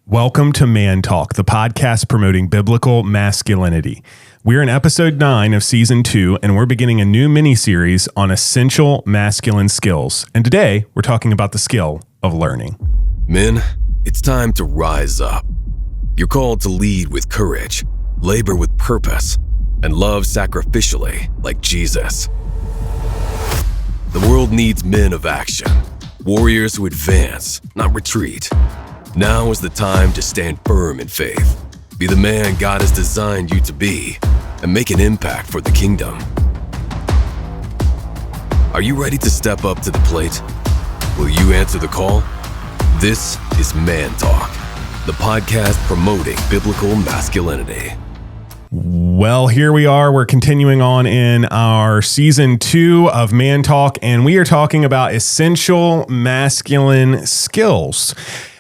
Welcome to Man Talk, the podcast promoting biblical masculinity. We're in episode 9 of season 2, and we're beginning a new mini-series on essential masculine skills. And today, we're talking about the skill of learning. Men, it's time to rise up. You're called to lead with courage, labor with purpose, and love sacrificially like Jesus. The world needs men of action, warriors who advance, not retreat. Now is the time to stand firm in faith, be the man God has designed you to be, and make an impact for the kingdom. Are you ready to step up to the plate? Will you answer the call? This is Man Talk, the podcast promoting biblical masculinity. Well, here we are. We're continuing on in our season 2 of Man Talk, and we are talking about essential masculine skills.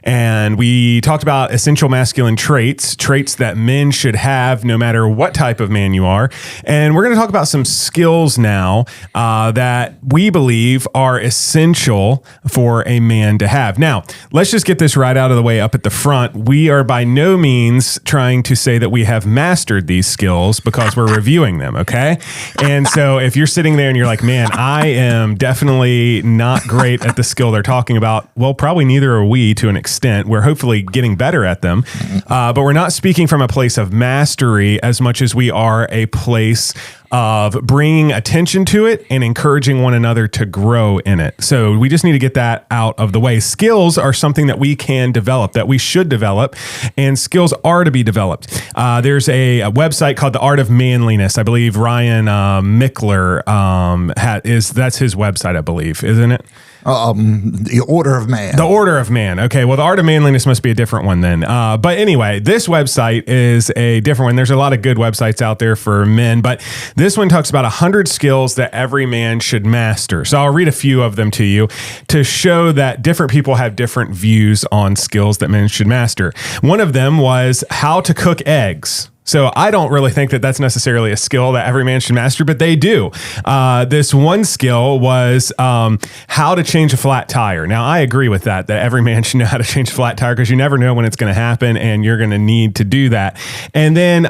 And we talked about essential masculine traits that men should have no matter what type of man you are. And we're going to talk about some skills now that we believe are essential for a man to have. Now, let's just get this right out of the way up at the front. We are by no means trying to say that we have mastered these skills because we're reviewing them, okay? And so if you're sitting there and you're like, man, I am definitely not great at the skill they're talking about, well, probably neither are we to an extent. We're hopefully getting better at them, but we're not speaking from a place of mastery as much as we are a place of bringing attention to it and encouraging one another to grow in it. So we just need to get that out of the way. Skills are something that we can develop, that we should develop, and skills are to be developed. There's a website called The Art of Manliness. I believe Ryan Mickler that's his website, I believe, isn't it? The Order of Man. The Order of Man. Okay, well, The Art of Manliness must be a different one then. But anyway, this website is a different one. There's a lot of good websites out there for men, but this one talks about 100 skills that every man should master. So I'll read a few of them to you to show that different people have different views on skills that men should master. One of them was how to cook eggs. So I don't really think that that's necessarily a skill that every man should master, but they do. This one skill was how to change a flat tire. Now, I agree with that every man should know how to change a flat tire because you never know when it's going to happen and you're going to need to do that. And then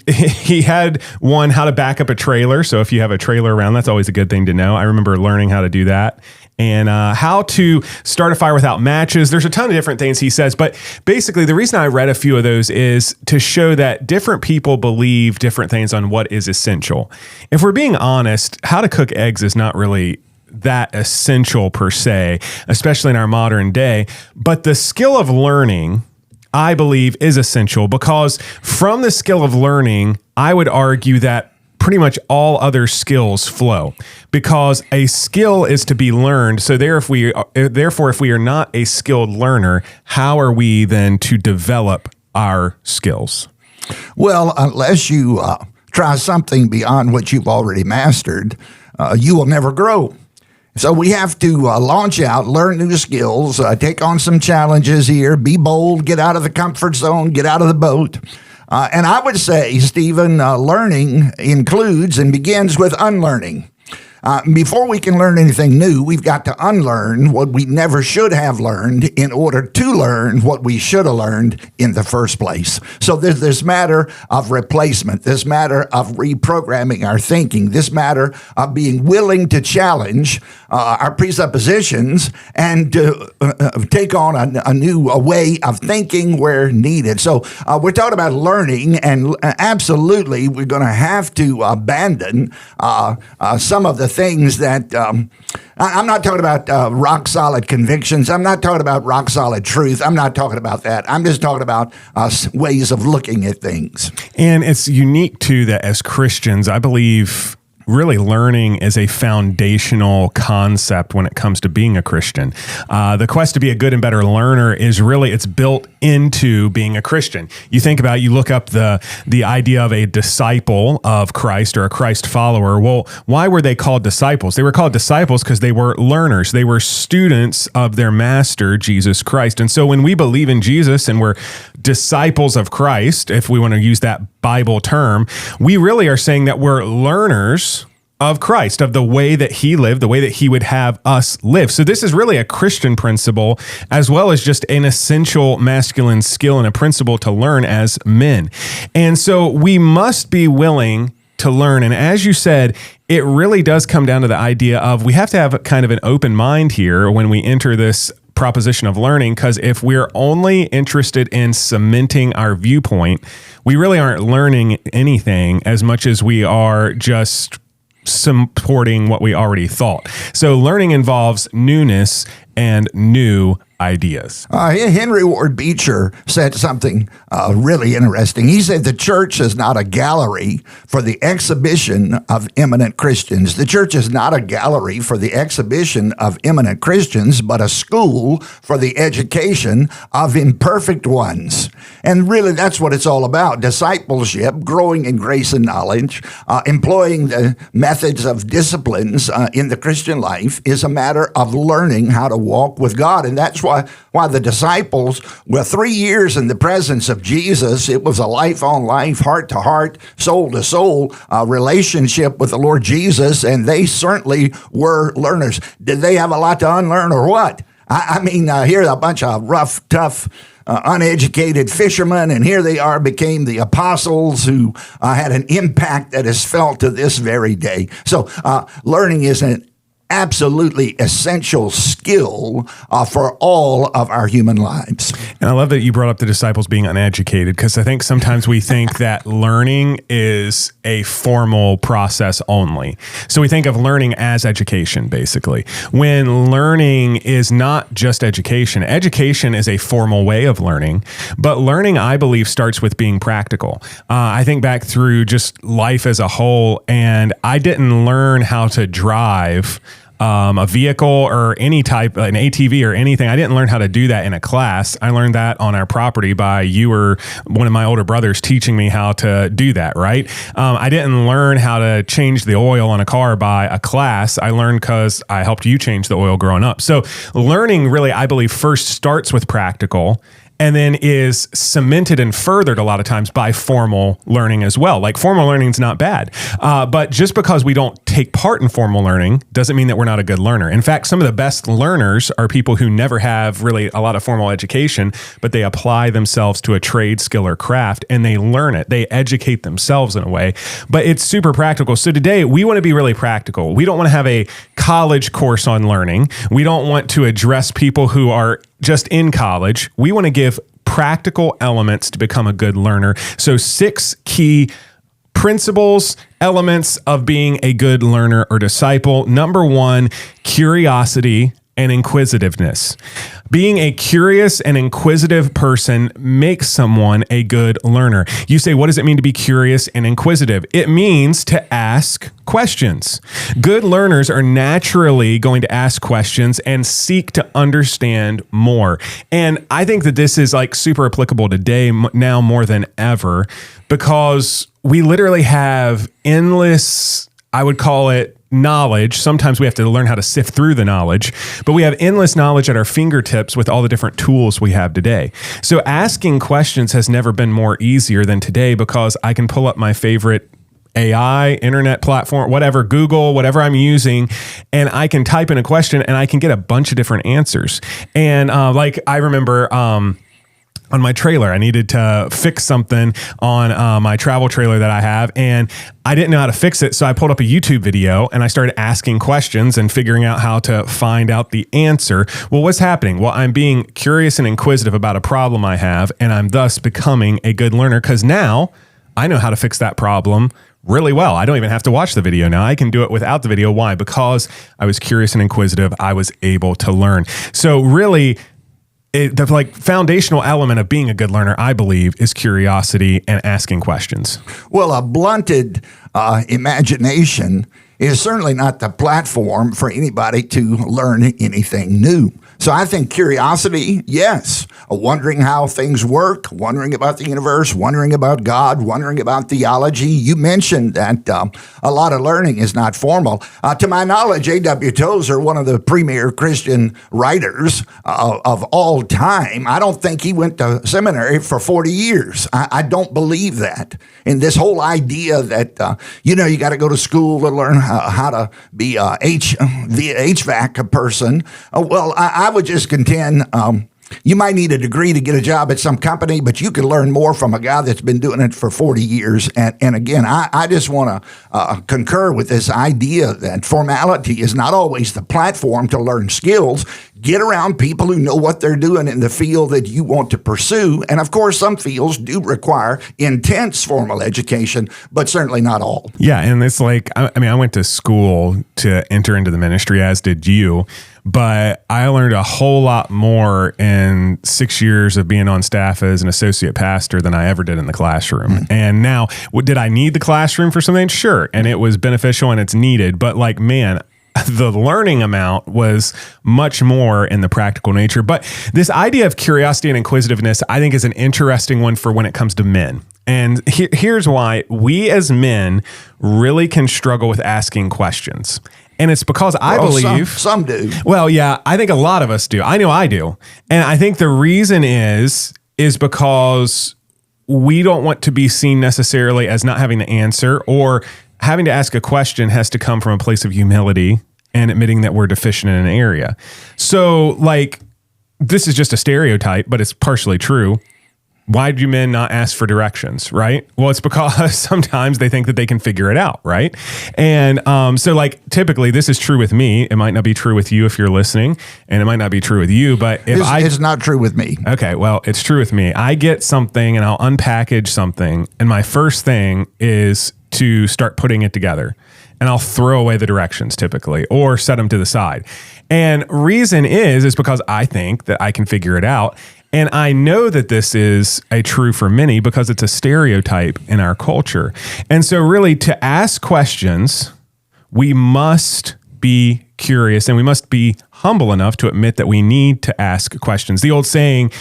he had one, how to back up a trailer. So if you have a trailer around, that's always a good thing to know. I remember learning how to do that. And how to start a fire without matches. There's a ton of different things he says, but basically the reason I read a few of those is to show that different people believe different things on what is essential. If we're being honest, how to cook eggs is not really that essential per se, especially in our modern day, but the skill of learning, I believe, is essential because from the skill of learning, I would argue that pretty much all other skills flow because a skill is to be learned. So therefore, if we are not a skilled learner, how are we then to develop our skills? Well, unless you try something beyond what you've already mastered, you will never grow. So we have to launch out, learn new skills, take on some challenges here, be bold, get out of the comfort zone, get out of the boat. And I would say, Stephen, learning includes and begins with unlearning. Before we can learn anything new, we've got to unlearn what we never should have learned in order to learn what we should have learned in the first place. So there's this matter of replacement, this matter of reprogramming our thinking, this matter of being willing to challenge our presuppositions and to take on a new way of thinking where needed. So we're talking about learning, and absolutely we're going to have to abandon some of the things that I'm not talking about rock solid convictions. I'm not talking about rock solid truth. I'm not talking about that. I'm just talking about ways of looking at things. And it's unique too that as Christians, I believe really learning is a foundational concept when it comes to being a Christian. The quest to be a good and better learner is really, it's built into being a Christian. You think about, you look up the idea of a disciple of Christ or a Christ follower. Well, why were they called disciples? They were called disciples because they were learners. They were students of their master, Jesus Christ. And so when we believe in Jesus and we're disciples of Christ, if we want to use that Bible term, we really are saying that we're learners of Christ, of the way that he lived, the way that he would have us live. So this is really a Christian principle, as well as just an essential masculine skill and a principle to learn as men. And so we must be willing to learn. And as you said, it really does come down to the idea of we have to have kind of an open mind here when we enter this proposition of learning, because if we're only interested in cementing our viewpoint, we really aren't learning anything as much as we are just supporting what we already thought. So learning involves newness and new ideas. Henry Ward Beecher said something really interesting. He said the church is not a gallery for the exhibition of eminent Christians. The church is not a gallery for the exhibition of eminent Christians, but a school for the education of imperfect ones. And really, that's what it's all about. Discipleship, growing in grace and knowledge, employing the methods of disciplines in the Christian life is a matter of learning how to walk with God. And that's why the disciples were 3 years in the presence of Jesus. It was a life on life, heart to heart, soul to soul relationship with the Lord Jesus, and they certainly were learners. Did they have a lot to unlearn or what? I mean, here a bunch of rough, tough, uneducated fishermen, and here they are, became the apostles who had an impact that is felt to this very day. So learning is an absolutely essential skill for all of our human lives. And I love that you brought up the disciples being uneducated, because I think sometimes we think that learning is a formal process only. So we think of learning as education, basically, when learning is not just education. Education is a formal way of learning, but learning, I believe, starts with being practical. I think back through just life as a whole, and I didn't learn how to drive a vehicle or any type, an ATV or anything. I didn't learn how to do that in a class. I learned that on our property by you or one of my older brothers teaching me how to do that, right? I didn't learn how to change the oil on a car by a class. I learned because I helped you change the oil growing up. So learning really, I believe, first starts with practical, and then is cemented and furthered a lot of times by formal learning as well. Like, formal learning is not bad, but just because we don't take part in formal learning doesn't mean that we're not a good learner. In fact, some of the best learners are people who never have really a lot of formal education, but they apply themselves to a trade, skill, or craft, and they learn it. They educate themselves in a way, but it's super practical. So today we want to be really practical. We don't want to have a college course on learning. We don't want to address people who are just in college. We want to give practical elements to become a good learner. So 6 key principles, elements of being a good learner or disciple. Number 1, curiosity and inquisitiveness. Being a curious and inquisitive person makes someone a good learner. You say, what does it mean to be curious and inquisitive? It means to ask questions. Good learners are naturally going to ask questions and seek to understand more. And I think that this is like super applicable today now more than ever, because we literally have endless, I would call it, knowledge. Sometimes we have to learn how to sift through the knowledge, but we have endless knowledge at our fingertips with all the different tools we have today. So asking questions has never been more easier than today, because I can pull up my favorite AI, internet platform, whatever, Google, whatever I'm using, and I can type in a question and I can get a bunch of different answers. And like I remember, on my trailer, I needed to fix something on my travel trailer that I have, and I didn't know how to fix it. So I pulled up a YouTube video and I started asking questions and figuring out how to find out the answer. Well, what's happening? Well, I'm being curious and inquisitive about a problem I have, and I'm thus becoming a good learner, because now I know how to fix that problem really well. I don't even have to watch the video now. I can do it without the video. Why? Because I was curious and inquisitive. I was able to learn. So really, the like foundational element of being a good learner, I believe, is curiosity and asking questions. Well, a blunted imagination is certainly not the platform for anybody to learn anything new. So I think curiosity, yes, wondering how things work, wondering about the universe, wondering about God, wondering about theology. You mentioned that a lot of learning is not formal. To my knowledge, A.W. Tozer, one of the premier Christian writers of all time, I don't think he went to seminary for 40 years. I don't believe that. And this whole idea that, you got to go to school to learn how to be the HVAC person. Well, I would just contend you might need a degree to get a job at some company, but you can learn more from a guy that's been doing it for 40 years. And again, I just want to concur with this idea that formality is not always the platform to learn skills. Get around people who know what they're doing in the field that you want to pursue. And of course, some fields do require intense formal education, but certainly not all. Yeah. And it's like, I mean, I went to school to enter into the ministry, as did you. But I learned a whole lot more in 6 years of being on staff as an associate pastor than I ever did in the classroom. Mm-hmm. And now, did I need the classroom for something? Sure. And it was beneficial and it's needed. But like, man, the learning amount was much more in the practical nature. But this idea of curiosity and inquisitiveness, I think, is an interesting one for when it comes to men. And here's why. We as men really can struggle with asking questions. And it's because I believe some do. Well, yeah, I think a lot of us do. I know I do. And I think the reason is because we don't want to be seen necessarily as not having the answer, or having to ask a question has to come from a place of humility and admitting that we're deficient in an area. So, like, this is just a stereotype, but it's partially true. Why do men not ask for directions, right? Well, it's because sometimes they think that they can figure it out, right? And so, like, typically, this is true with me. It might not be true with you if you're listening, and it might not be true with you, but it's not true with me. Okay, well, it's true with me. I get something, and I'll unpackage something, and my first thing is to start putting it together. And I'll throw away the directions typically, or set them to the side. And reason is because I think that I can figure it out. And I know that this is true for many because it's a stereotype in our culture. And so really, to ask questions, we must be curious and we must be humble enough to admit that we need to ask questions. The old saying,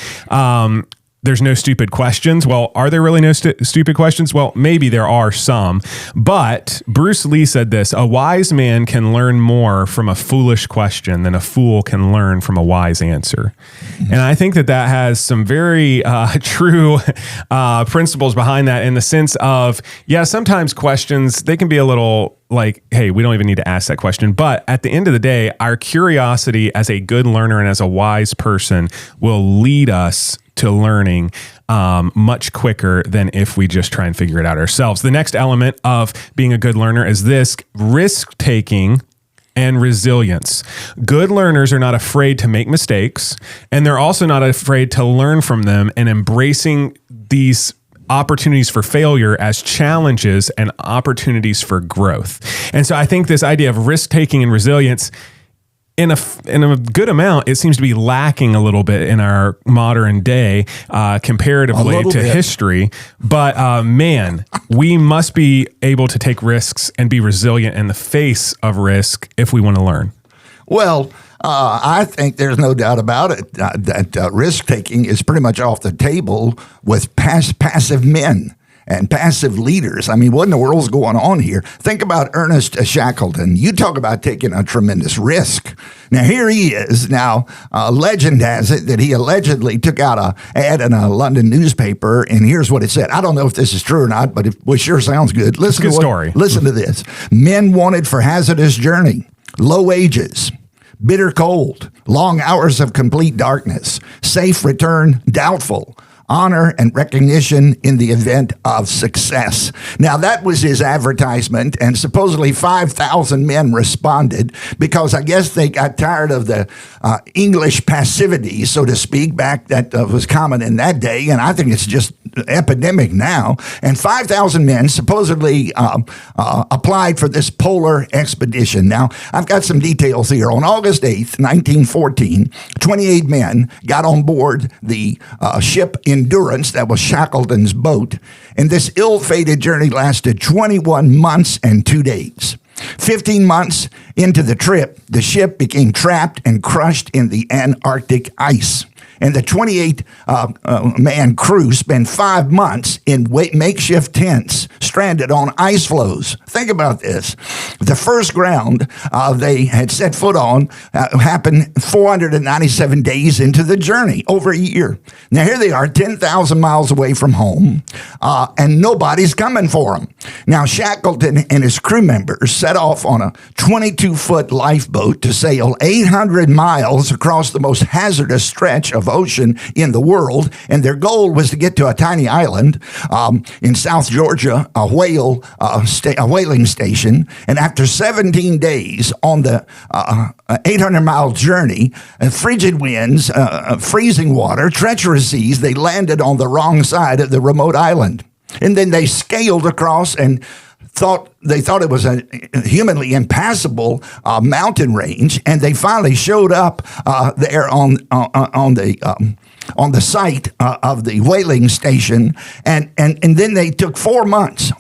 there's no stupid questions. Well, are there really no stupid questions? Well, maybe there are some, but Bruce Lee said this: a wise man can learn more from a foolish question than a fool can learn from a wise answer. And I think that has some very true principles behind that, in the sense of, yeah, sometimes questions, they can be a little like, hey, we don't even need to ask that question. But at the end of the day, our curiosity as a good learner and as a wise person will lead us to learning much quicker than if we just try and figure it out ourselves. The next element of being a good learner is this: risk-taking and resilience. Good learners are not afraid to make mistakes, and they're also not afraid to learn from them, and embracing these opportunities for failure as challenges and opportunities for growth. And so I think this idea of risk-taking and resilience, in a good amount, it seems to be lacking a little bit in our modern day comparatively to history. But man, we must be able to take risks and be resilient in the face of risk if we want to learn. Well, I think there's no doubt about it that risk-taking is pretty much off the table with passive men and passive leaders. I mean, what in the world's going on here? Think about Ernest Shackleton. You talk about taking a tremendous risk. Now, here he is. Now, legend has it that he allegedly took out an ad in a London newspaper, and here's what it said. I don't know if this is true or not, but it sure sounds good. Listen to this. Men wanted for hazardous journey, low wages, bitter cold, long hours of complete darkness, safe return doubtful, honor and recognition in the event of success. Now, that was his advertisement, and supposedly 5,000 men responded because I guess they got tired of the English passivity, so to speak, back that was common in that day, and I think it's just epidemic now. And 5,000 men supposedly applied for this polar expedition. Now, I've got some details here. On August 8th, 1914, 28 men got on board the ship Endurance, that was Shackleton's boat, and this ill-fated journey lasted 21 months and 2 days. 15 months into the trip, the ship became trapped and crushed in the Antarctic ice. And the 28-man crew spent 5 months in makeshift tents, stranded on ice floes. Think about this. The first ground they had set foot on happened 497 days into the journey, over a year. Now, here they are, 10,000 miles away from home, and nobody's coming for them. Now, Shackleton and his crew members set off on a 22-foot lifeboat to sail 800 miles across the most hazardous stretch of ocean in the world, and their goal was to get to a tiny island in South Georgia, a whaling station. And after 17 days on the 800-mile journey, frigid winds, freezing water, treacherous seas, they landed on the wrong side of the remote island. And then they scaled across and they thought it was a humanly impassable mountain range, and they finally showed up there on the site of the whaling station, and then they took 4 months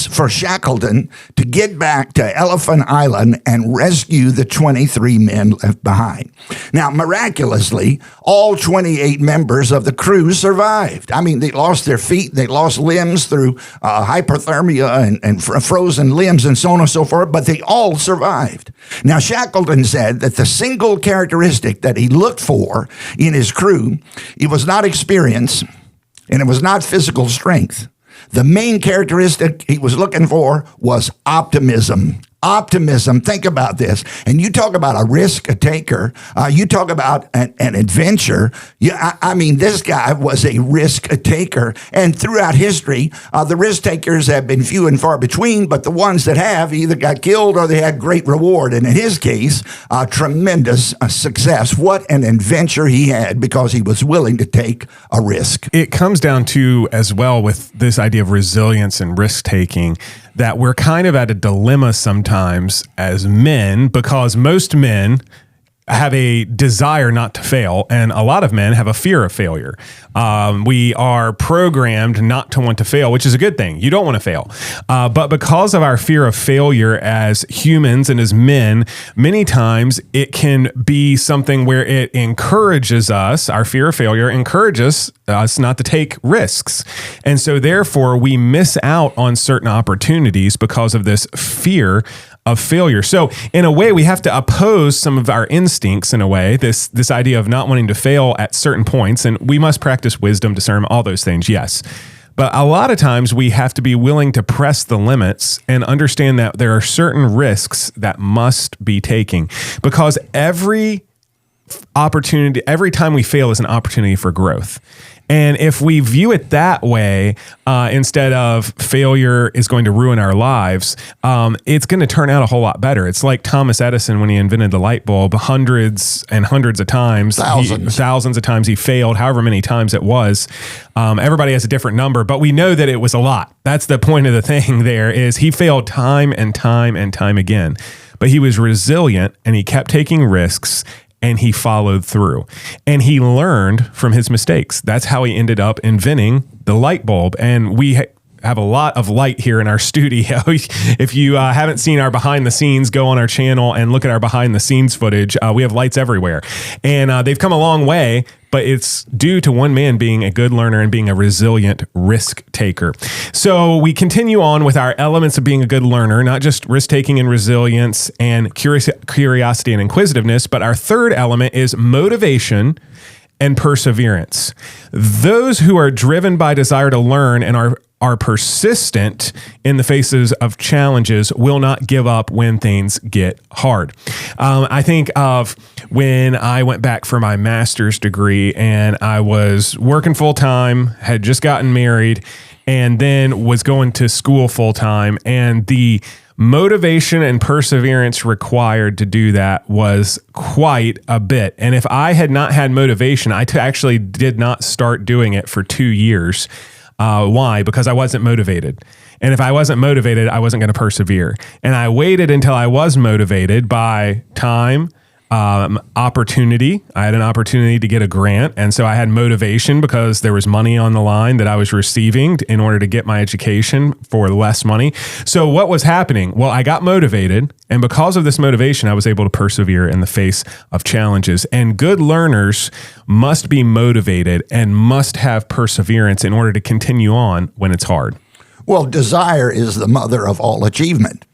for Shackleton to get back to Elephant Island and rescue the 23 men left behind. Now, miraculously, all 28 members of the crew survived. I mean, they lost their feet, they lost limbs through hypothermia and frozen limbs and so on and so forth, but they all survived. Now, Shackleton said that the single characteristic that he looked for in his crew, it was not experience and it was not physical strength. The main characteristic he was looking for was optimism. Optimism. Think about this. And you talk about a risk taker. You talk about an adventure. I mean, this guy was a risk taker. And throughout history, the risk takers have been few and far between, but the ones that have either got killed or they had great reward. And in his case, tremendous success. What an adventure he had because he was willing to take a risk. It comes down to, as well, with this idea of resilience and risk taking, that we're kind of at a dilemma sometimes as men, because most men have a desire not to fail, and a lot of men have a fear of failure. We are programmed not to want to fail, which is a good thing. You don't want to fail. But because of our fear of failure as humans and as men, many times it can be something where it encourages us, our fear of failure encourages us not to take risks. And so therefore we miss out on certain opportunities because of this fear of failure. So in a way, we have to oppose some of our instincts in a way, this idea of not wanting to fail at certain points. And we must practice wisdom, discernment, all those things, yes. But a lot of times we have to be willing to press the limits and understand that there are certain risks that must be taken, because every opportunity, every time we fail is an opportunity for growth. And if we view it that way, instead of failure is going to ruin our lives, it's going to turn out a whole lot better. It's like Thomas Edison when he invented the light bulb, hundreds and hundreds of times, thousands of times he failed, however many times it was. Everybody has a different number, but we know that it was a lot. That's the point of the thing there, is he failed time and time and time again. But he was resilient and he kept taking risks, and he followed through, and he learned from his mistakes. That's how he ended up inventing the light bulb. And we have a lot of light here in our studio. If you haven't seen our behind the scenes, go on our channel and look at our behind the scenes footage. We have lights everywhere, and they've come a long way, but it's due to one man being a good learner and being a resilient risk taker. So we continue on with our elements of being a good learner, not just risk taking and resilience and curiosity and inquisitiveness, but our third element is motivation and perseverance. Those who are driven by desire to learn and are persistent in the faces of challenges will not give up when things get hard. I think of when I went back for my master's degree and I was working full time, had just gotten married, and then was going to school full time. And the motivation and perseverance required to do that was quite a bit. And if I had not had motivation, I actually did not start doing it for 2 years. Why? Because I wasn't motivated. And if I wasn't motivated, I wasn't going to persevere. And I waited until I was motivated by time, opportunity. I had an opportunity to get a grant. And so I had motivation because there was money on the line that I was receiving in order to get my education for less money. So what was happening? Well, I got motivated. And because of this motivation, I was able to persevere in the face of challenges. And good learners must be motivated and must have perseverance in order to continue on when it's hard. Well, desire is the mother of all achievement.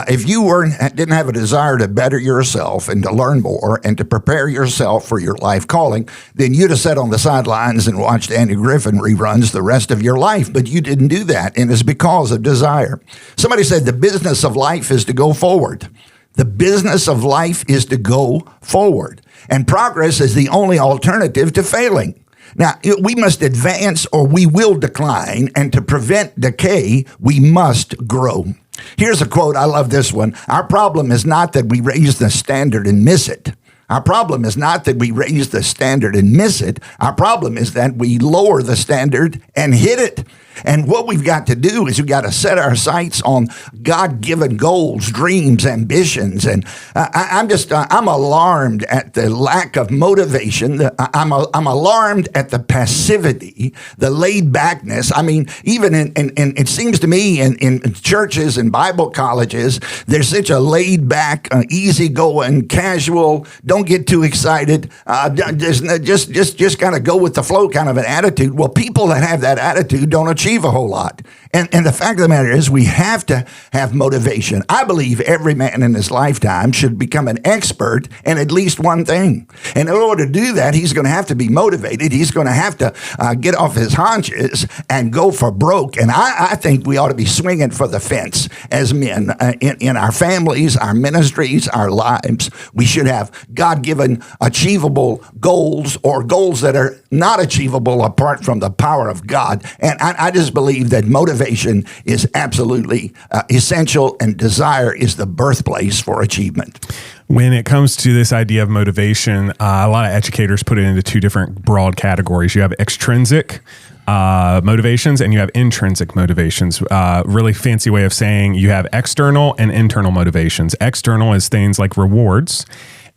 If you didn't have a desire to better yourself and to learn more and to prepare yourself for your life calling, then you'd have sat on the sidelines and watched Andy Griffin reruns the rest of your life. But you didn't do that, and it's because of desire. Somebody said the business of life is to go forward. The business of life is to go forward. And progress is the only alternative to failing. Now, we must advance or we will decline, and to prevent decay, we must grow. Here's a quote. I love this one. Our problem is not that we raise the standard and miss it. Our problem is not that we raise the standard and miss it. Our problem is that we lower the standard and hit it. And what we've got to do is we've got to set our sights on God-given goals, dreams, ambitions. And I'm alarmed at the lack of motivation. I'm alarmed at the passivity, the laid-backness. I mean, even in it seems to me in churches and Bible colleges, there's such a laid-back, easygoing, casual, don't get too excited, just kind of go with the flow kind of an attitude. Well, people that have that attitude don't achieve a whole lot. And the fact of the matter is we have to have motivation. I believe every man in his lifetime should become an expert in at least one thing. And in order to do that, he's going to have to be motivated. He's going to have to get off his haunches and go for broke. And I think we ought to be swinging for the fence as men in our families, our ministries, our lives. We should have God-given achievable goals or goals that are not achievable apart from the power of God. And I just believe that motivation is absolutely essential, and desire is the birthplace for achievement. When it comes to this idea of motivation, a lot of educators put it into two different broad categories. You have extrinsic motivations and you have intrinsic motivations. Really fancy way of saying you have external and internal motivations. External is things like rewards.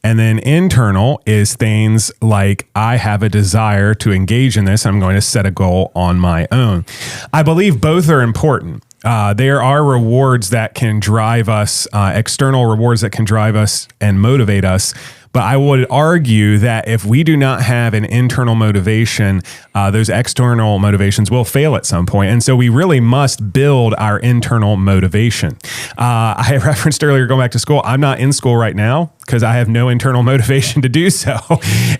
And then internal is things like I have a desire to engage in this. I'm going to set a goal on my own. I believe both are important. There are rewards that can drive us, external rewards that can drive us and motivate us. But I would argue that if we do not have an internal motivation, those external motivations will fail at some point. And so we really must build our internal motivation. I referenced earlier going back to school. I'm not in school right now because I have no internal motivation to do so.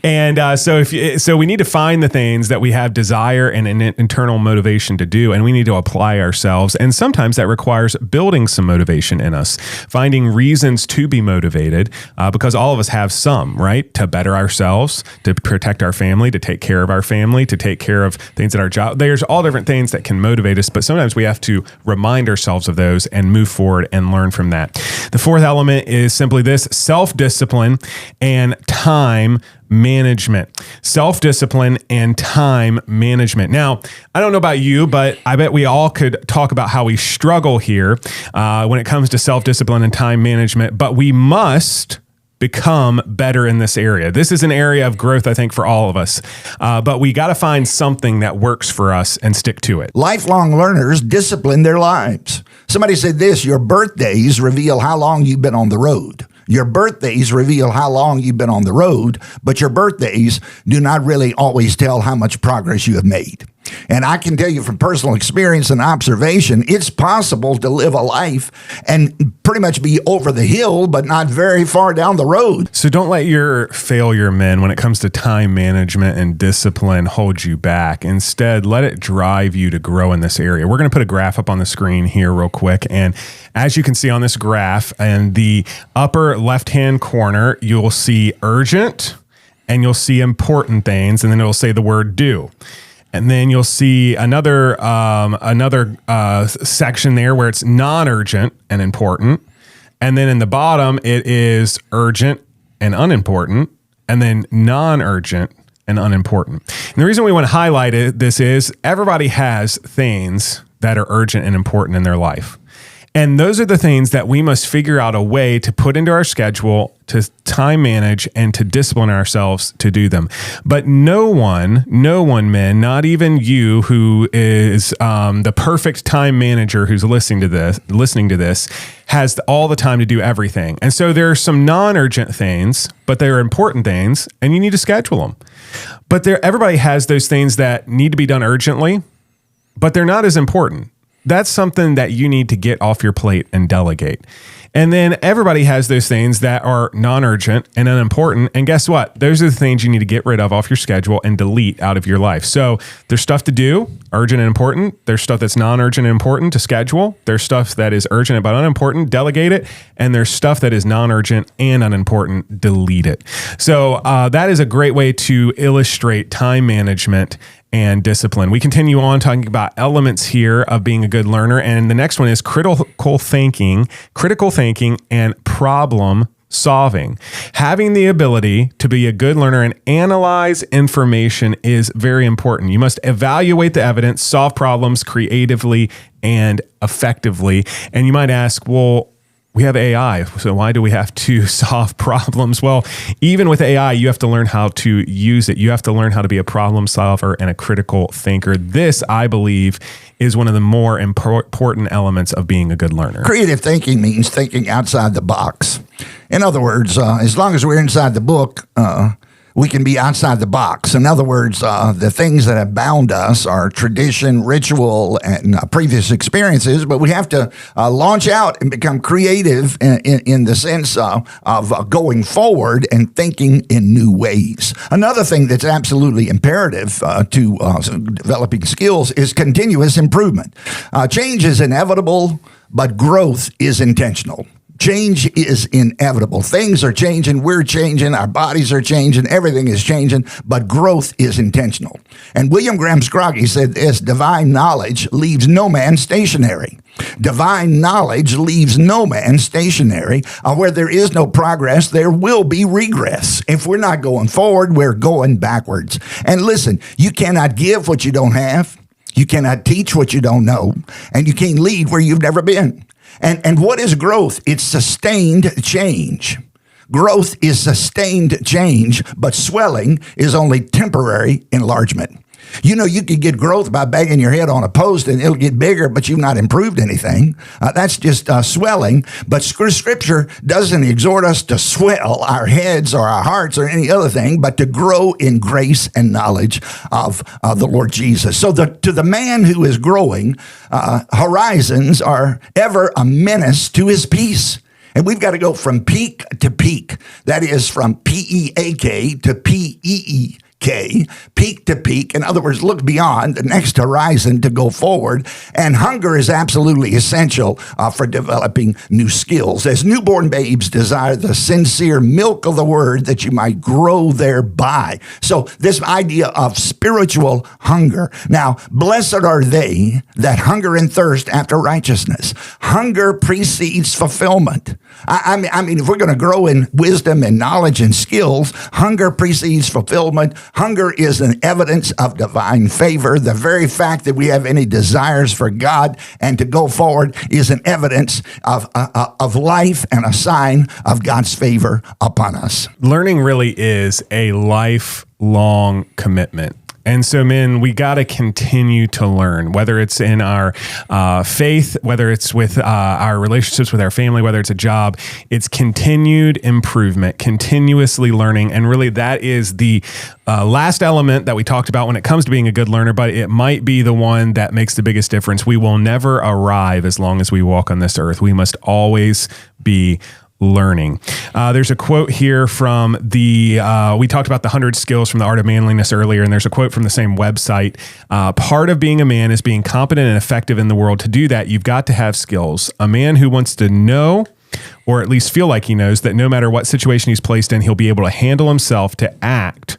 And so we need to find the things that we have desire and an internal motivation to do, and we need to apply ourselves. And sometimes that requires building some motivation in us, finding reasons to be motivated, because all of us have some, right? To better ourselves, to protect our family, to take care of our family, to take care of things at our job. There's all different things that can motivate us, but sometimes we have to remind ourselves of those and move forward and learn from that. The fourth element is simply this: self-discipline and time management. Self-discipline and time management. Now, I don't know about you, but I bet we all could talk about how we struggle here when it comes to self-discipline and time management, but we must become better in this area. This is an area of growth, I think, for all of us. But we got to find something that works for us and stick to it. Lifelong learners discipline their lives. Somebody said this: your birthdays reveal how long you've been on the road. Your birthdays reveal how long you've been on the road, but your birthdays do not really always tell how much progress you have made. And I can tell you from personal experience and observation, it's possible to live a life and pretty much be over the hill, but not very far down the road. So don't let your failure, men, when it comes to time management and discipline, hold you back. Instead, let it drive you to grow in this area. We're going to put a graph up on the screen here real quick. And as you can see on this graph, in the upper left-hand corner, you'll see urgent and you'll see important things, and then it'll say the word due. And then you'll see another section there where it's non-urgent and important. And then in the bottom, it is urgent and unimportant, and then non-urgent and unimportant. And the reason we want to highlight this is everybody has things that are urgent and important in their life. And those are the things that we must figure out a way to put into our schedule, to time manage, and to discipline ourselves to do them. But no one, men, not even you, who is the perfect time manager who's listening to this, has all the time to do everything. And so there are some non-urgent things, but they're important things, and you need to schedule them. But everybody has those things that need to be done urgently, but they're not as important. That's something that you need to get off your plate and delegate. And then everybody has those things that are non-urgent and unimportant. And guess what? Those are the things you need to get rid of off your schedule and delete out of your life. So there's stuff to do, urgent and important. There's stuff that's non-urgent and important to schedule. There's stuff that is urgent but unimportant, delegate it. And there's stuff that is non-urgent and unimportant, delete it. So that is a great way to illustrate time management and discipline. We continue on talking about elements here of being a good learner. And the next one is critical thinking, and problem solving. Having the ability to be a good learner and analyze information is very important. You must evaluate the evidence, solve problems creatively and effectively. And you might ask, well, we have AI, so why do we have to solve problems? Well, even with AI, you have to learn how to use it. You have to learn how to be a problem solver and a critical thinker. This, I believe, is one of the more important elements of being a good learner. Creative thinking means thinking outside the box. In other words, as long as we're inside the book, we can be outside the box. In other words, the things that have bound us are tradition, ritual, and previous experiences, but we have to launch out and become creative in the sense of going forward and thinking in new ways. Another thing that's absolutely imperative to developing skills is continuous improvement. Change is inevitable, but growth is intentional. Change is inevitable. Things are changing. We're changing. Our bodies are changing. Everything is changing, but growth is intentional. And William Graham Scroggie said this: divine knowledge leaves no man stationary. Divine knowledge leaves no man stationary. Where there is no progress, there will be regress. If we're not going forward, we're going backwards. And listen, you cannot give what you don't have. You cannot teach what you don't know. And you can't lead where you've never been. And what is growth? It's sustained change. Growth is sustained change, but swelling is only temporary enlargement. You know, you could get growth by banging your head on a post and it'll get bigger, but you've not improved anything. That's just swelling. But Scripture doesn't exhort us to swell our heads or our hearts or any other thing, but to grow in grace and knowledge of the Lord Jesus. So to the man who is growing, horizons are ever a menace to his peace. And we've got to go from peak to peak. That is from P-E-A-K to P-E-E-K, peak to peak. In other words, look beyond the next horizon to go forward. And hunger is absolutely essential for developing new skills. As newborn babes desire the sincere milk of the word that you might grow thereby. So this idea of spiritual hunger. Now, blessed are they that hunger and thirst after righteousness. Hunger precedes fulfillment. I mean, if we're going to grow in wisdom and knowledge and skills, hunger precedes fulfillment. Hunger is an evidence of divine favor. The very fact that we have any desires for God and to go forward is an evidence of life and a sign of God's favor upon us. Learning really is a lifelong commitment. And so, men, we got to continue to learn, whether it's in our faith, whether it's with our relationships with our family, whether it's a job. It's continued improvement, continuously learning. And really, that is the last element that we talked about when it comes to being a good learner, but it might be the one that makes the biggest difference. We will never arrive as long as we walk on this earth. We must always be learning. There's a quote here from we talked about the 100 skills from the Art of Manliness earlier, and there's a quote from the same website. Part of being a man is being competent and effective in the world. To do that, you've got to have skills. A man who wants to know, or at least feel like he knows, that no matter what situation he's placed in, he'll be able to handle himself, to act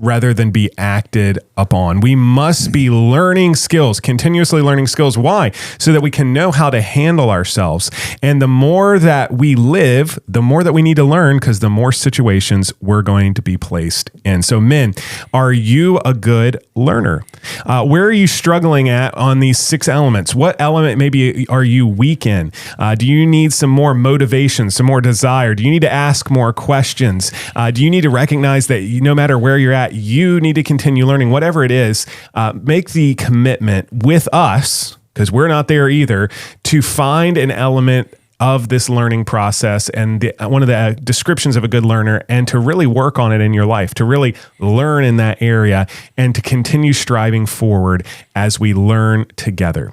rather than be acted upon. We must be learning skills, continuously learning skills. Why? So that we can know how to handle ourselves. And the more that we live, the more that we need to learn, because the more situations we're going to be placed in. So men, are you a good learner. Where are you struggling at on these 6 elements? What element maybe are you weak in? Do you need some more motivation, some more desire? Do you need to ask more questions? Do you need to recognize that no matter where you're at, you need to continue learning? Whatever it is, make the commitment with us, because we're not there either, to find an element of this learning process and one of the descriptions of a good learner, and to really work on it in your life, to really learn in that area and to continue striving forward as we learn together.